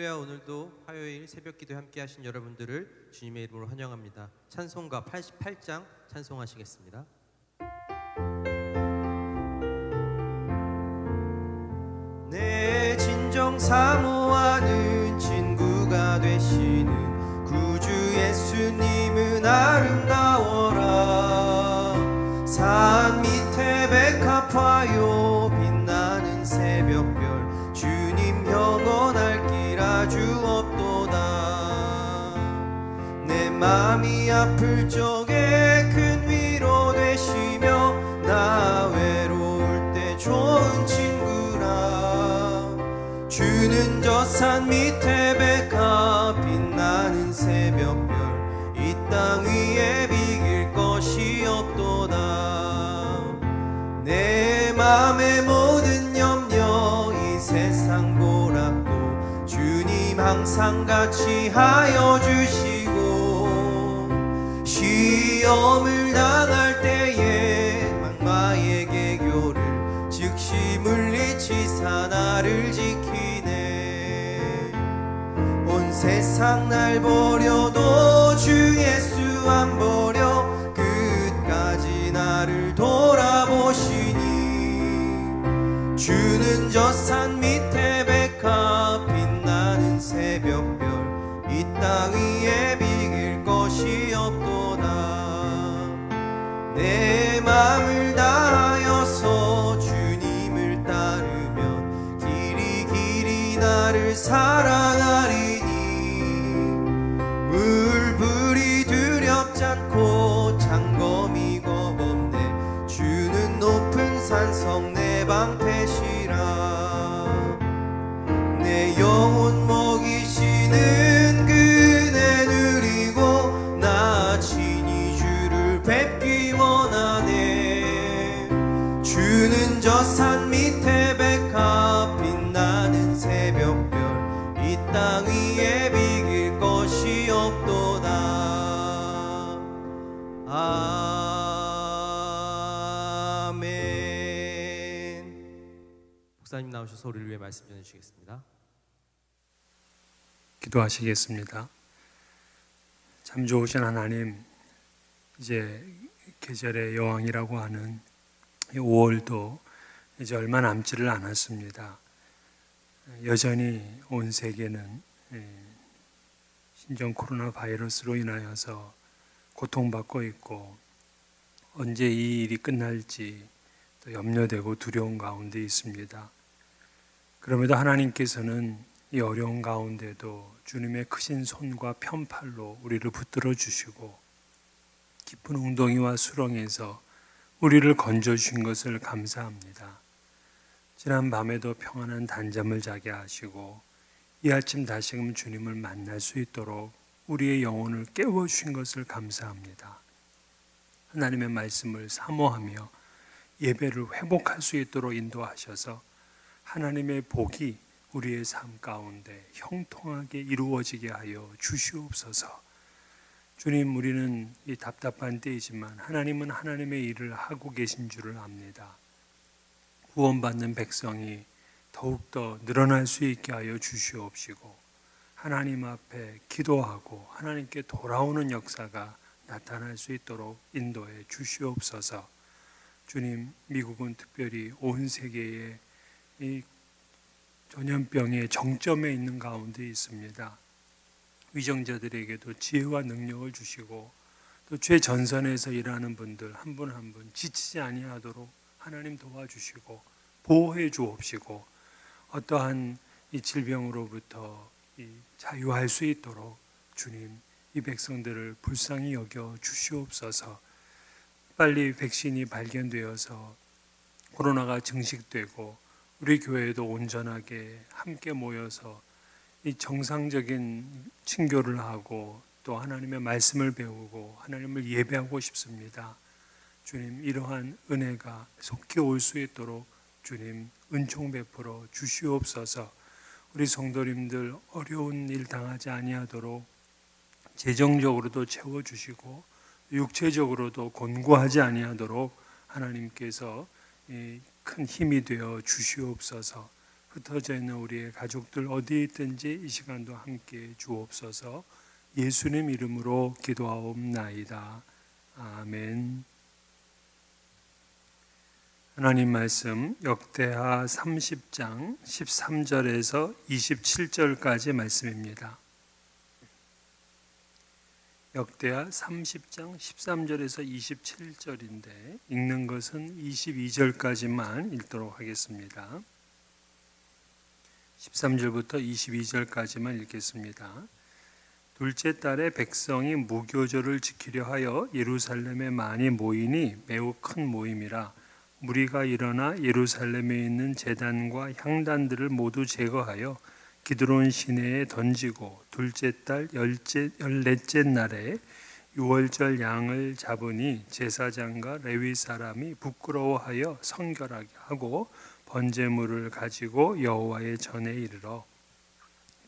할렐루야. 오늘도 화요일 새벽 기도에 함께 하신 여러분들을 주님의 이름으로 환영합니다. 찬송가 88장 찬송하시겠습니다. 내 진정 사모하는 친구가 되시는 구주 예수님은 아름다워라. 산 밑에 백합화요 빛나는 새벽별 주님 영원할 길 아주 없도다. 내 맘이 아플 적에 큰 위로 되시며 나 외로울 때 좋은 친구라. 주는 저 산 밑에 백합 빛나는 새벽별 이 땅 위에 비길 것이 없도다. 내 맘의 모든 염려 이 세상 고락도 주님 항상 같이 하여 주시고, 시험을 당할 때에 악마의 계교를 즉시 물리치사 나를 지키네. 온 세상 날 버려도 주 예수 안 버려 끝까지 나를 돌아보시니. 주는 저 산 밑에 백합 빛나는 새벽별 이 땅 위에 비길 것이 없도다. 내 맘을 다하여서 주님을 따르면 길이 길이 나를 사랑하리니. 물불이 두렵지 않고 창검이 겁없네. 주는 높은 산성 내 방패시라. 내 영혼 먹이시는 그네 누리고 나 친히 주를 뵙기 원하네. 주는 저 산 밑에 백합 빛나는 새벽별 이 땅 위에 비길 것이 없도다. 아멘. 목사님 나오셔서 우리를 위해 말씀 전해주시겠습니다. 기도하시겠습니다. 참 좋으신 하나님, 이제 계절의 여왕이라고 하는 5월도 이제 얼마 남지를 않았습니다. 여전히 온 세계는 신종 코로나 바이러스로 인하여서 고통받고 있고, 언제 이 일이 끝날지 또 염려되고 두려운 가운데 있습니다. 그럼에도 하나님께서는 이 어려운 가운데도 주님의 크신 손과 편팔로 우리를 붙들어 주시고 깊은 웅덩이와 수렁에서 우리를 건져 주신 것을 감사합니다. 지난 밤에도 평안한 단잠을 자게 하시고 이 아침 다시금 주님을 만날 수 있도록 우리의 영혼을 깨워 주신 것을 감사합니다. 하나님의 말씀을 사모하며 예배를 회복할 수 있도록 인도하셔서 하나님의 복이 우리의 삶 가운데 형통하게 이루어지게 하여 주시옵소서. 주님, 우리는 이 답답한 때이지만 하나님은 하나님의 일을 하고 계신 줄을 압니다. 구원받는 백성이 더욱더 늘어날 수 있게 하여 주시옵시고, 하나님 앞에 기도하고 하나님께 돌아오는 역사가 나타날 수 있도록 인도해 주시옵소서. 주님, 미국은 특별히 온 세계에 이 전염병의 정점에 있는 가운데 있습니다. 위정자들에게도 지혜와 능력을 주시고 또 최전선에서 일하는 분들 한 분 한 분 지치지 아니하도록 하나님 도와주시고 보호해 주옵시고, 어떠한 이 질병으로부터 자유할 수 있도록 주님, 이 백성들을 불쌍히 여겨 주시옵소서. 빨리 백신이 발견되어서 코로나가 증식되고 우리 교회도 온전하게 함께 모여서 이 정상적인 친교를 하고 또 하나님의 말씀을 배우고 하나님을 예배하고 싶습니다. 주님, 이러한 은혜가 속히 올 수 있도록 주님 은총 베풀어 주시옵소서. 우리 성도님들 어려운 일 당하지 아니하도록 재정적으로도 채워주시고 육체적으로도 곤고하지 아니하도록 하나님께서 큰 힘이 되어 주시옵소서. 흩어져 있는 우리의 가족들 어디에 있든지 이 시간도 함께 주옵소서. 예수님 이름으로 기도하옵나이다. 아멘. 하나님 말씀 역대하 30장 13절에서 27절까지 말씀입니다. 역대하 30장 13절에서 27절인데 읽는 것은 22절까지만 읽도록 하겠습니다. 13절부터 22절까지만 읽겠습니다. 둘째 달에 백성이 무교절을 지키려 하여 예루살렘에 많이 모이니 매우 큰 모임이라. 무리가 일어나 예루살렘에 있는 제단과 향단들을 모두 제거하여 기드론 시내에 던지고 둘째 달 열넷째 날에 유월절 양을 잡으니 제사장과 레위 사람이 부끄러워하여 성결하게 하고 번제물을 가지고 여호와의 전에 이르러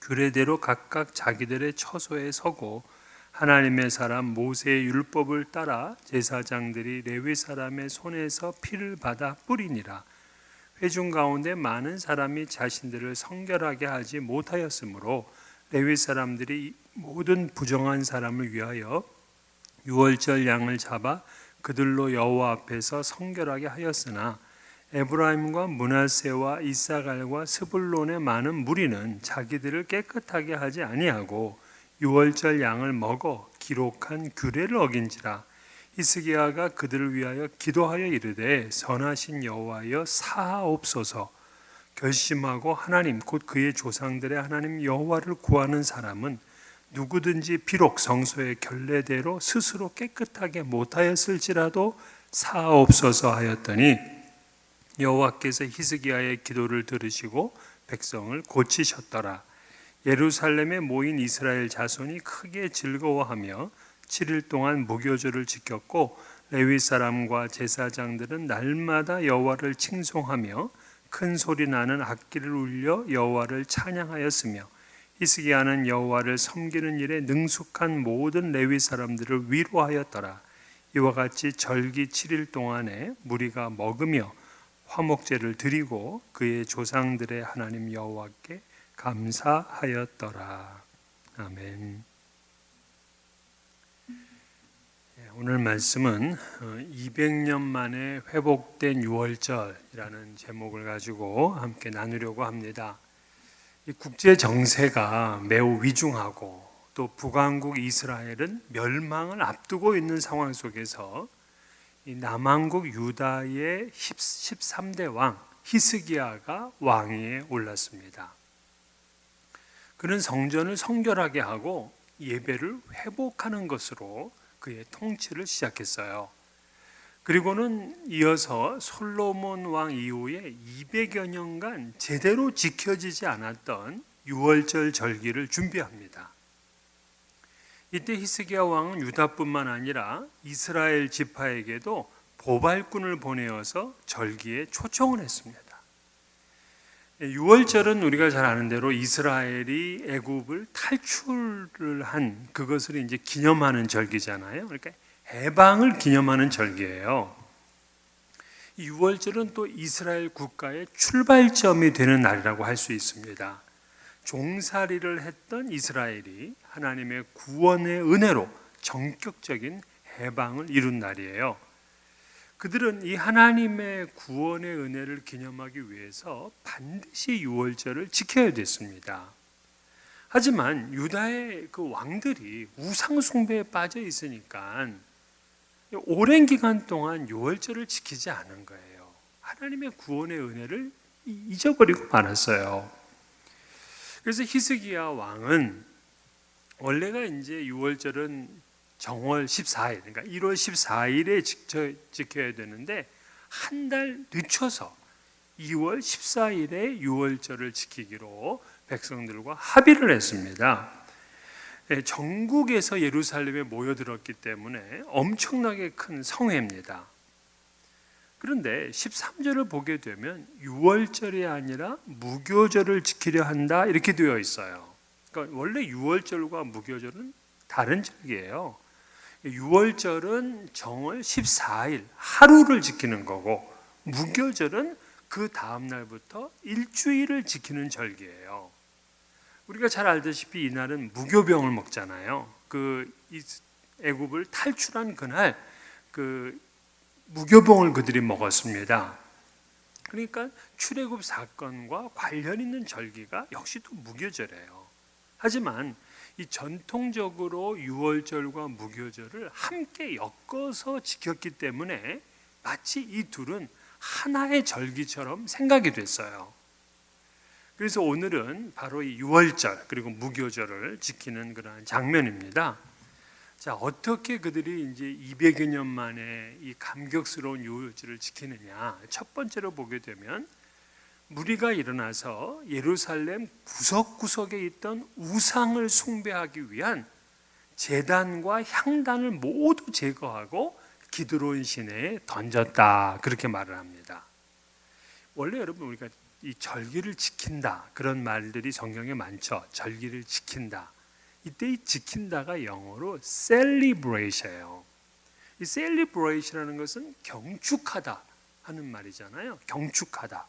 규례대로 각각 자기들의 처소에 서고 하나님의 사람 모세의 율법을 따라 제사장들이 레위 사람의 손에서 피를 받아 뿌리니라. 회중 가운데 많은 사람이 자신들을 성결하게 하지 못하였으므로 레위 사람들이 모든 부정한 사람을 위하여 유월절 양을 잡아 그들로 여호와 앞에서 성결하게 하였으나 에브라임과 므낫세와 이사갈과 스불론의 많은 무리는 자기들을 깨끗하게 하지 아니하고 유월절 양을 먹어 기록한 규례를 어긴지라. 히스기야가 그들을 위하여 기도하여 이르되 선하신 여호와여 사하옵소서. 결심하고 하나님 곧 그의 조상들의 하나님 여호와를 구하는 사람은 누구든지 비록 성소의 결례대로 스스로 깨끗하게 못하였을지라도 사하옵소서 하였더니 여호와께서 히스기야의 기도를 들으시고 백성을 고치셨더라. 예루살렘에 모인 이스라엘 자손이 크게 즐거워하며 7일 동안 무교절을 지켰고 레위 사람과 제사장들은 날마다 여호와를 칭송하며 큰 소리 나는 악기를 울려 여호와를 찬양하였으며 히스기야는 여호와를 섬기는 일에 능숙한 모든 레위 사람들을 위로하였더라. 이와 같이 절기 7일 동안에 무리가 먹으며 화목제를 드리고 그의 조상들의 하나님 여호와께 감사하였더라. 아멘. 오늘 말씀은 200년 만에 회복된 유월절이라는 제목을 가지고 함께 나누려고 합니다. 이 국제 정세가 매우 위중하고 또 북왕국 이스라엘은 멸망을 앞두고 있는 상황 속에서 이 남왕국 유다의 13대 왕 히스기야가 왕위에 올랐습니다. 그는 성전을 성결하게 하고 예배를 회복하는 것으로 그의 통치를 시작했어요. 그리고는 이어서 솔로몬 왕 이후에 200여 년간 제대로 지켜지지 않았던 유월절 절기를 준비합니다. 이때 히스기야 왕은 유다뿐만 아니라 이스라엘 지파에게도 보발꾼을 보내어서 절기에 초청을 했습니다. 유월절은 우리가 잘 아는 대로 이스라엘이 애굽을 탈출을 한 그것을 이제 기념하는 절기잖아요. 그러니까 해방을 기념하는 절기예요. 이 유월절은 또 이스라엘 국가의 출발점이 되는 날이라고 할 수 있습니다. 종살이를 했던 이스라엘이 하나님의 구원의 은혜로 전격적인 해방을 이룬 날이에요. 그들은 이 하나님의 구원의 은혜를 기념하기 위해서 반드시 유월절을 지켜야 됐습니다. 하지만 유다의 그 왕들이 우상 숭배에 빠져 있으니까 오랜 기간 동안 유월절을 지키지 않은 거예요. 하나님의 구원의 은혜를 잊어버리고 말았어요. 그래서 히스기야 왕은 원래가 이제 유월절은 정월 14일, 그러니까 1월 14일에 지켜야 되는데 한 달 늦춰서 2월 14일에 유월절을 지키기로 백성들과 합의를 했습니다. 전국에서 예루살렘에 모여들었기 때문에 엄청나게 큰 성회입니다. 그런데 13절을 보게 되면 유월절이 아니라 무교절을 지키려 한다 이렇게 되어 있어요. 그러니까 원래 유월절과 무교절은 다른 절기예요. 유월절은 정월 14일 하루를 지키는 거고 무교절은 그 다음 날부터 일주일을 지키는 절기예요. 우리가 잘 알다시피 이날은 무교병을 먹잖아요. 애굽을 탈출한 그날 그 무교병을 그들이 먹었습니다. 그러니까 출애굽 사건과 관련 있는 절기가 역시 또 무교절이에요. 하지만 이 전통적으로 유월절과 무교절을 함께 엮어서 지켰기 때문에 마치 이 둘은 하나의 절기처럼 생각이 됐어요. 그래서 오늘은 바로 이 유월절 그리고 무교절을 지키는 그러한 장면입니다. 자, 어떻게 그들이 이제 200여 년 만에 이 감격스러운 유월절을 지키느냐? 첫 번째로 보게 되면 무리가 일어나서 예루살렘 구석구석에 있던 우상을 숭배하기 위한 제단과 향단을 모두 제거하고 기드론 시내에 던졌다, 그렇게 말을 합니다. 원래 여러분 우리가 이 절기를 지킨다 그런 말들이 성경에 많죠. 절기를 지킨다. 이때 이 지킨다가 영어로 celebration이에요. 이 celebration이라는 것은 경축하다 하는 말이잖아요. 경축하다.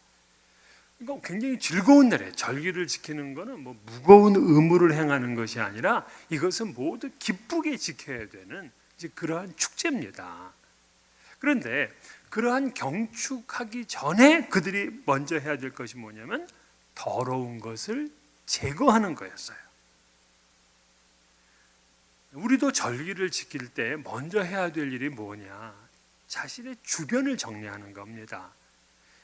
그러니까 굉장히 즐거운 날에 절기를 지키는 것은 뭐 무거운 의무를 행하는 것이 아니라 이것은 모두 기쁘게 지켜야 되는 이제 그러한 축제입니다. 그런데 그러한 경축하기 전에 그들이 먼저 해야 될 것이 뭐냐면 더러운 것을 제거하는 거였어요. 우리도 절기를 지킬 때 먼저 해야 될 일이 뭐냐? 자신의 주변을 정리하는 겁니다.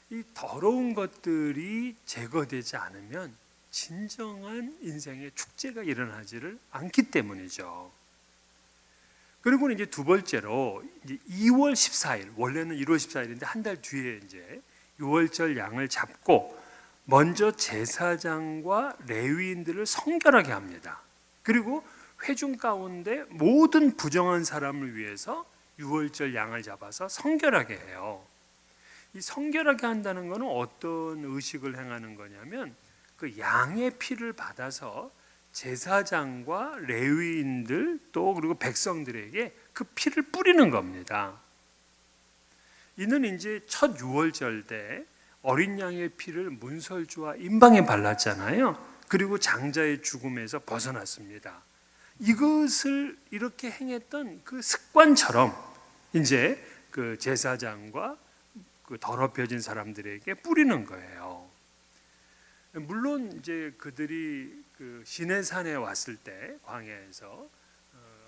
이 더러운 것들이 제거되지 않으면 진정한 인생의 축제가 일어나지를 않기 때문이죠. 그리고 이제 두 번째로 이제 2월 14일, 원래는 1월 14일인데 한 달 뒤에 이제 6월절 양을 잡고 먼저 제사장과 레위인들을 성결하게 합니다. 그리고 회중 가운데 모든 부정한 사람을 위해서 6월절 양을 잡아서 성결하게 해요. 이 성결하게 한다는 것은 어떤 의식을 행하는 거냐면 그 양의 피를 받아서 제사장과 레위인들 또 그리고 백성들에게 그 피를 뿌리는 겁니다. 이는 이제 첫 6월절 때 어린 양의 피를 문설주와 임방에 발랐잖아요. 그리고 장자의 죽음에서 벗어났습니다. 이것을 이렇게 행했던 그 습관처럼 이제 그 제사장과 그 더럽혀진 사람들에게 뿌리는 거예요. 물론 이제 그들이 그 시내산에 왔을 때 광야에서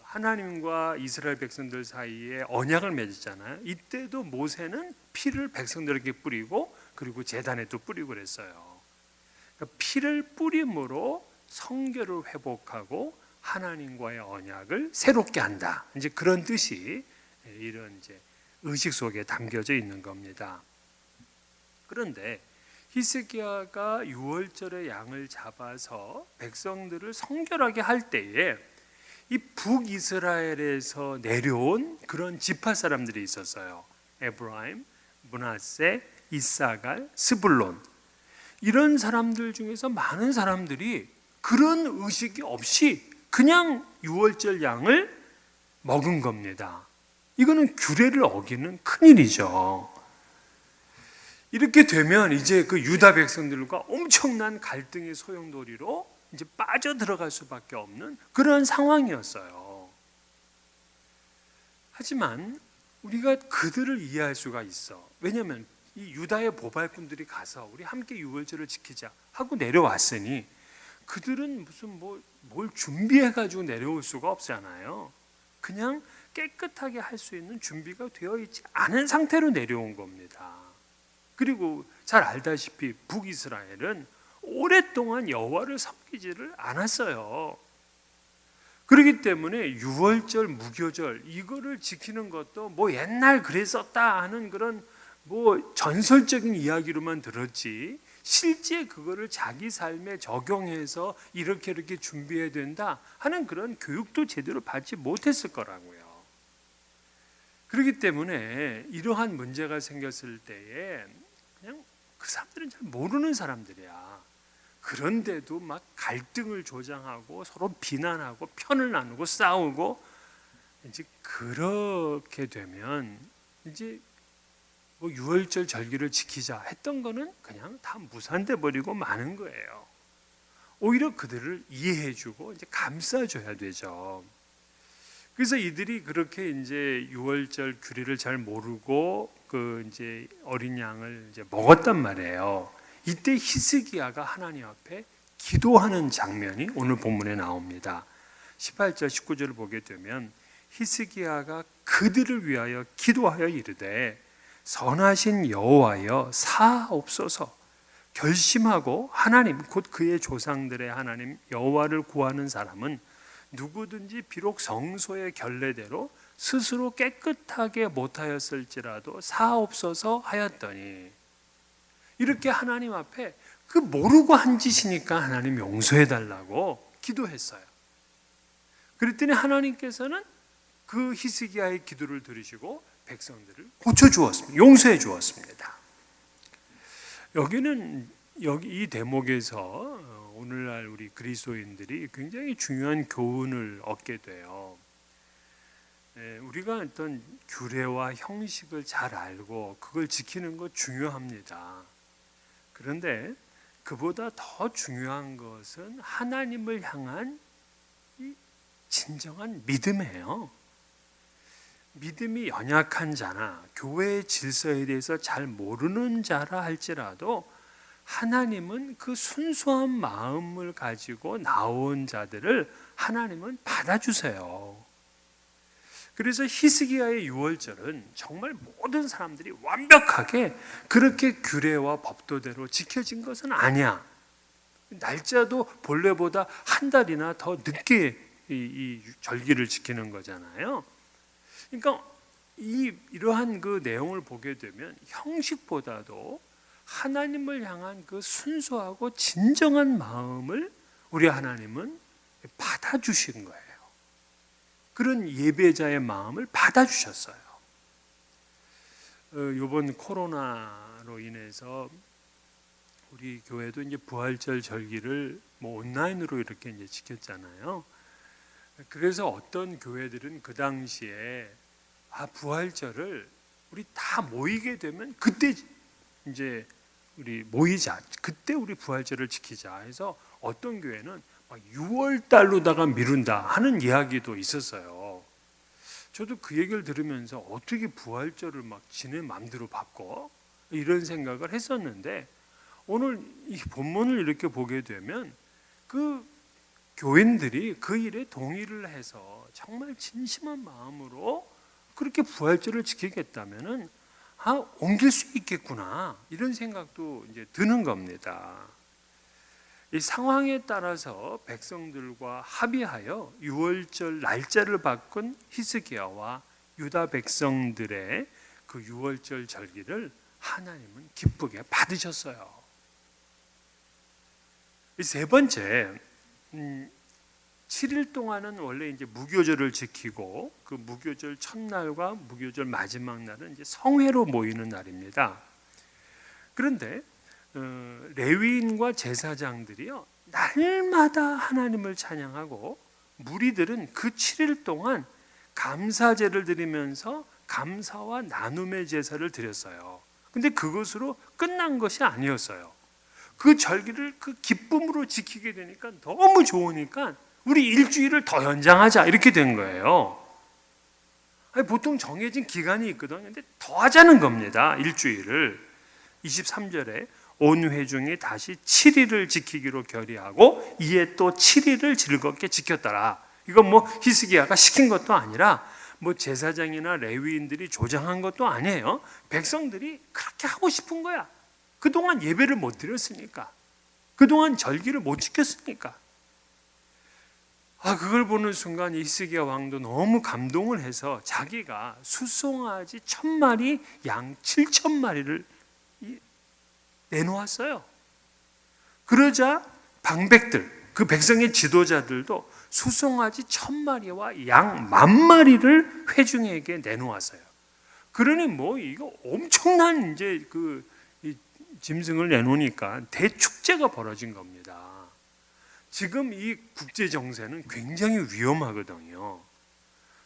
하나님과 이스라엘 백성들 사이에 언약을 맺었잖아요. 이때도 모세는 피를 백성들에게 뿌리고 그리고 제단에도 뿌리고 그랬어요. 그러니까 피를 뿌림으로 성결을 회복하고 하나님과의 언약을 새롭게 한다. 이제 그런 뜻이 이런 이제 의식 속에 담겨져 있는 겁니다. 그런데 히스기야가 6월절에 양을 잡아서 백성들을 성결하게 할 때에 이 북이스라엘에서 내려온 그런 지파 사람들이 있었어요. 에브라임, 므낫세, 이사갈, 스불론. 이런 사람들 중에서 많은 사람들이 그런 의식이 없이 그냥 6월절 양을 먹은 겁니다. 이거는 규례를 어기는 큰일이죠. 이렇게 되면 이제 그 유다 백성들과 엄청난 갈등의 소용돌이로 이제 빠져들어갈 수밖에 없는 그런 상황이었어요. 하지만 우리가 그들을 이해할 수가 있어. 왜냐하면 이 유다의 보발꾼들이 가서 우리 함께 유월절을 지키자 하고 내려왔으니 그들은 무슨 뭘 준비해가지고 내려올 수가 없잖아요. 그냥 깨끗하게 할 수 있는 준비가 되어 있지 않은 상태로 내려온 겁니다. 그리고 잘 알다시피 북이스라엘은 오랫동안 여호와를 섬기지를 않았어요. 그렇기 때문에 유월절, 무교절 이거를 지키는 것도 뭐 옛날 그랬었다 하는 그런 뭐 전설적인 이야기로만 들었지 실제 그거를 자기 삶에 적용해서 이렇게 준비해야 된다 하는 그런 교육도 제대로 받지 못했을 거라고요. 그렇기 때문에 이러한 문제가 생겼을 때에 그냥 그 사람들은 잘 모르는 사람들이야. 그런데도 막 갈등을 조장하고 서로 비난하고 편을 나누고 싸우고 이제 그렇게 되면 이제 뭐 유월절 절기를 지키자 했던 거는 그냥 다 무산돼 버리고 마는 거예요. 오히려 그들을 이해해주고 이제 감싸줘야 되죠. 그래서 이들이 그렇게 이제 유월절 규례를 잘 모르고 그 이제 어린 양을 이제 먹었단 말이에요. 이때 히스기야가 하나님 앞에 기도하는 장면이 오늘 본문에 나옵니다. 18절 19절을 보게 되면 히스기야가 그들을 위하여 기도하여 이르되 선하신 여호와여 사하옵소서 결심하고 하나님 곧 그의 조상들의 하나님 여호와를 구하는 사람은 누구든지 비록 성소의 결례대로 스스로 깨끗하게 못하였을지라도 사하옵소서 하였더니 이렇게 하나님 앞에 그 모르고 한 짓이니까 하나님 용서해 달라고 기도했어요. 그랬더니 하나님께서는 그 히스기야의 기도를 들으시고 백성들을 고쳐 주었습니다. 용서해 주었습니다. 여기 이 대목에서 오늘날 우리 그리스도인들이 굉장히 중요한 교훈을 얻게 돼요. 우리가 어떤 규례와 형식을 잘 알고 그걸 지키는 거 중요합니다. 그런데 그보다 더 중요한 것은 하나님을 향한 이 진정한 믿음이에요. 믿음이 연약한 자나 교회의 질서에 대해서 잘 모르는 자라 할지라도 하나님은 그 순수한 마음을 가지고 나온 자들을 하나님은 받아주세요. 그래서 히스기야의 유월절은 정말 모든 사람들이 완벽하게 그렇게 규례와 법도대로 지켜진 것은 아니야. 날짜도 본래보다 한 달이나 더 늦게 이 절기를 지키는 거잖아요. 그러니까 이러한 그 내용을 보게 되면 형식보다도 하나님을 향한 그 순수하고 진정한 마음을 우리 하나님은 받아주신 거예요. 그런 예배자의 마음을 받아주셨어요. 이번 코로나로 인해서 우리 교회도 이제 부활절 절기를 뭐 온라인으로 이렇게 이제 지켰잖아요. 그래서 어떤 교회들은 그 당시에 부활절을 우리 다 모이게 되면 그때 이제 우리 모이자, 그때 우리 부활절을 지키자 해서 어떤 교회는 6월 달로다가 미룬다 하는 이야기도 있었어요. 저도 그 얘기를 들으면서 어떻게 부활절을 막 지네 맘대로 바꿔? 이런 생각을 했었는데 오늘 이 본문을 이렇게 보게 되면 그 교인들이 그 일에 동의를 해서 정말 진심한 마음으로 그렇게 부활절을 지키겠다면은 옮길 수 있겠구나 이런 생각도 이제 드는 겁니다. 이 상황에 따라서 백성들과 합의하여 유월절 날짜를 바꾼 히스기야와 유다 백성들의 그 유월절 절기를 하나님은 기쁘게 받으셨어요. 이 세 번째, 7일 동안은 원래 이제 무교절을 지키고 그 무교절 첫날과 무교절 마지막 날은 이제 성회로 모이는 날입니다. 그런데 레위인과 제사장들이요 날마다 하나님을 찬양하고 무리들은 그 7일 동안 감사제를 드리면서 감사와 나눔의 제사를 드렸어요. 근데 그것으로 끝난 것이 아니었어요. 그 절기를 그 기쁨으로 지키게 되니까 너무 좋으니까 우리 일주일을 더 연장하자 이렇게 된 거예요. 보통 정해진 기간이 있거든요. 근데 더 하자는 겁니다. 일주일을. 23절에 온 회중이 다시 7일을 지키기로 결의하고 이에 또 7일을 즐겁게 지켰더라. 이건 뭐 히스기야가 시킨 것도 아니라 뭐 제사장이나 레위인들이 조장한 것도 아니에요. 백성들이 그렇게 하고 싶은 거야. 그동안 예배를 못 드렸으니까. 그동안 절기를 못 지켰으니까. 그걸 보는 순간 히스기야 왕도 너무 감동을 해서 자기가 수송아지 1000마리, 양 7000마리를 내놓았어요. 그러자 방백들, 그 백성의 지도자들도 수송아지 1000마리와 양 10,000마리를 회중에게 내놓았어요. 그러니 뭐 이거 엄청난 이제 그 짐승을 내놓으니까 대축제가 벌어진 겁니다. 지금 이 국제 정세는 굉장히 위험하거든요.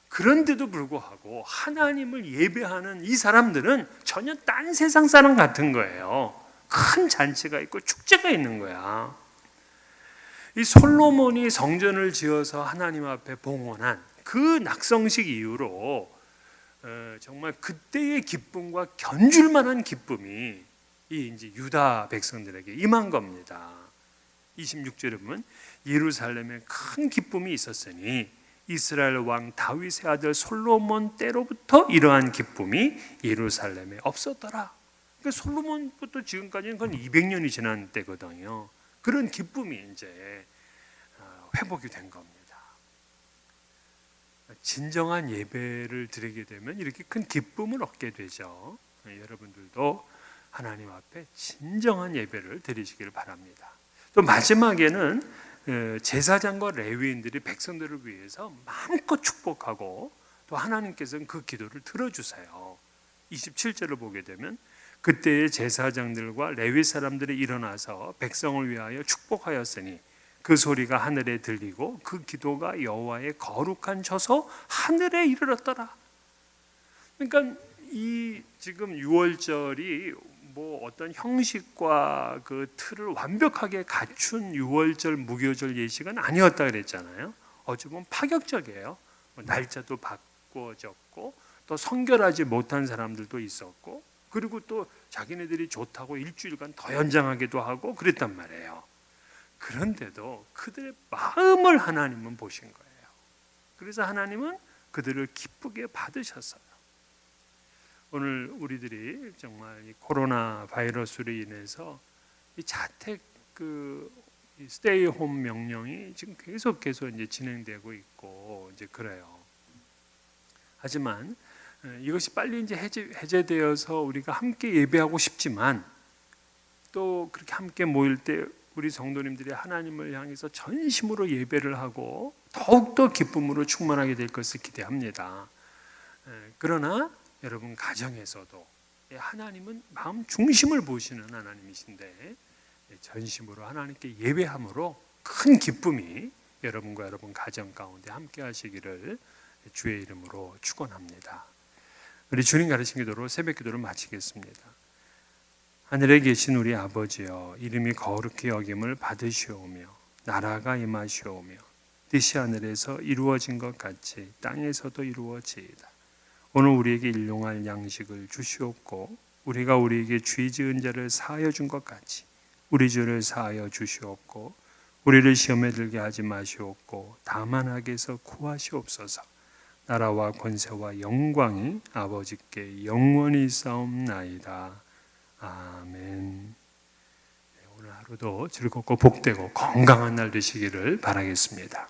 그런데도 불구하고 하나님을 예배하는 이 사람들은 전혀 딴 세상 사람 같은 거예요. 큰 잔치가 있고 축제가 있는 거야. 이 솔로몬이 성전을 지어서 하나님 앞에 봉헌한 그 낙성식 이후로 정말 그때의 기쁨과 견줄 만한 기쁨이 이 이제 유다 백성들에게 임한 겁니다. 26절에 보면 예루살렘에 큰 기쁨이 있었으니 이스라엘 왕 다윗의 아들 솔로몬 때로부터 이러한 기쁨이 예루살렘에 없었더라. 그러니까 솔로몬부터 지금까지는 건 200년이 지난 때거든요. 그런 기쁨이 이제 회복이 된 겁니다. 진정한 예배를 드리게 되면 이렇게 큰 기쁨을 얻게 되죠. 여러분들도 하나님 앞에 진정한 예배를 드리시길 바랍니다. 또 마지막에는 제사장과 레위인들이 백성들을 위해서 마음껏 축복하고 또 하나님께서는 그 기도를 들어주세요. 27절을 보게 되면 그때의 제사장들과 레위 사람들이 일어나서 백성을 위하여 축복하였으니 그 소리가 하늘에 들리고 그 기도가 여호와의 거룩한 처소 하늘에 이르렀더라. 그러니까 이 지금 6월절이 뭐 어떤 형식과 그 틀을 완벽하게 갖춘 6월절 무교절 예식은 아니었다 그랬잖아요. 어찌 보면 파격적이에요. 날짜도 바꿔졌고 또 성결하지 못한 사람들도 있었고 그리고 또 자기네들이 좋다고 일주일간 더 연장하기도 하고 그랬단 말이에요. 그런데도 그들의 마음을 하나님은 보신 거예요. 그래서 하나님은 그들을 기쁘게 받으셨어요. 오늘 우리들이 정말 이 코로나 바이러스로 인해서 이 자택 스테이 홈 명령이 지금 계속해서 이제 진행되고 있고 이제 그래요. 하지만 이것이 빨리 이제 해제되어서 우리가 함께 예배하고 싶지만 또 그렇게 함께 모일 때 우리 성도님들이 하나님을 향해서 전심으로 예배를 하고 더욱더 기쁨으로 충만하게 될 것을 기대합니다. 그러나 여러분 가정에서도 하나님은 마음 중심을 보시는 하나님이신데 전심으로 하나님께 예배함으로 큰 기쁨이 여러분과 여러분 가정 가운데 함께 하시기를 주의 이름으로 축원합니다. 우리 주님 가르친 기도로 새벽 기도를 마치겠습니다. 하늘에 계신 우리 아버지여, 이름이 거룩히 여김을 받으시오며 나라가 임하시오며 뜻이 하늘에서 이루어진 것 같이 땅에서도 이루어지이다. 오늘 우리에게 일용할 양식을 주시옵고 우리가 우리에게 죄 지은 자를 사하여 준 것 같이 우리 죄를 사하여 주시옵고 우리를 시험에 들게 하지 마시옵고 다만 악에서 구하시옵소서. 나라와 권세와 영광이 아버지께 영원히 있사옵나이다. 아멘. 오늘 하루도 즐겁고 복되고 건강한 날 되시기를 바라겠습니다.